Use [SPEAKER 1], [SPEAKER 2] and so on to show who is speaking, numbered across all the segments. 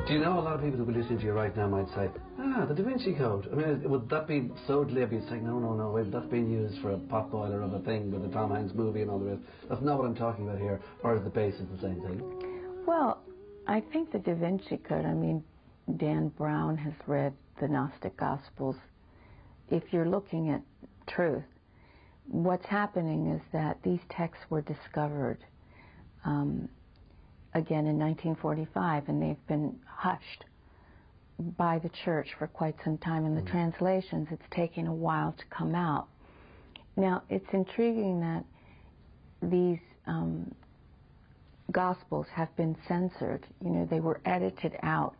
[SPEAKER 1] Do you know a lot of people who will be listening to you right now might say, the Da Vinci Code. I mean, would that be so glib? You'd say, no, wait, that's being used for a potboiler of a thing with the Tom Hanks movie and all the rest. That's not what I'm talking about here. Or is the basis the same thing?
[SPEAKER 2] Well, I think the Da Vinci Code, I mean, Dan Brown has read the Gnostic Gospels. If you're looking at truth, what's happening is that these texts were discovered again in 1945, and they've been hushed by the church for quite some time. In the translations, it's taking a while to come out. Now, it's intriguing that these Gospels have been censored. You know, they were edited out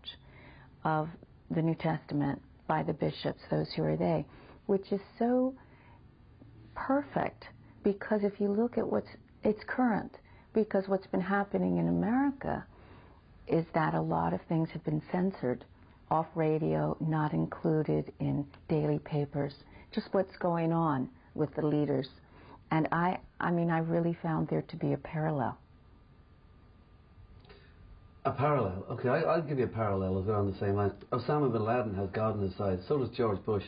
[SPEAKER 2] of the New Testament by the bishops, those who are they, which is so perfect, because if you look at it's current, because what's been happening in America is that a lot of things have been censored off radio, not included in daily papers, just what's going on with the leaders. And I mean, I really found there to be a parallel.
[SPEAKER 1] A parallel? Okay, I'll give you a parallel as well on the same line. Osama bin Laden has God on his side, so does George Bush.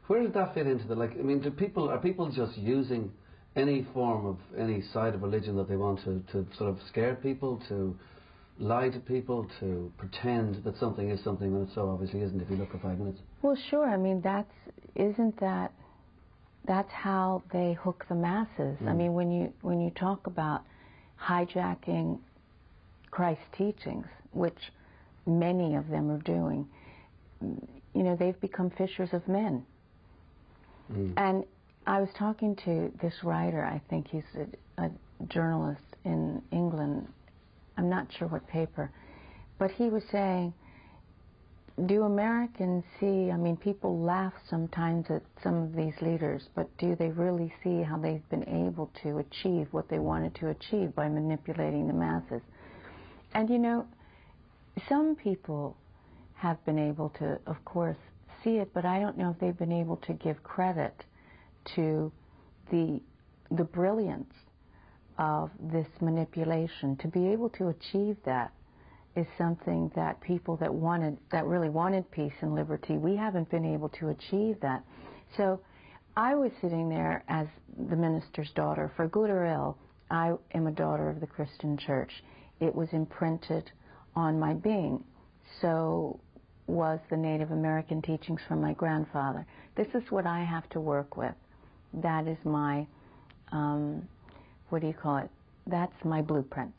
[SPEAKER 1] Where does that fit into the, like, I mean, are people just using any form of any side of religion that they want to sort of scare people, to lie to people, to pretend that something is something when it so obviously isn't if you look for 5 minutes?
[SPEAKER 2] Well, sure. I mean, that's how they hook the masses. I mean, when you talk about hijacking Christ's teachings, which many of them are doing, you know, they've become fishers of men. And I was talking to this writer, I think he's a journalist in England, I'm not sure what paper, but he was saying, do Americans see, I mean, people laugh sometimes at some of these leaders, but do they really see how they've been able to achieve what they wanted to achieve by manipulating the masses? And you know, some people have been able to, of course, see it, but I don't know if they've been able to give credit to the brilliance of this manipulation. To be able to achieve that is something that people that really wanted peace and liberty, we haven't been able to achieve that. So I was sitting there as the minister's daughter. For good or ill, I am a daughter of the Christian church. It was imprinted on my being. So was the Native American teachings from my grandfather. This is what I have to work with. That is my, what do you call it? That's my blueprint.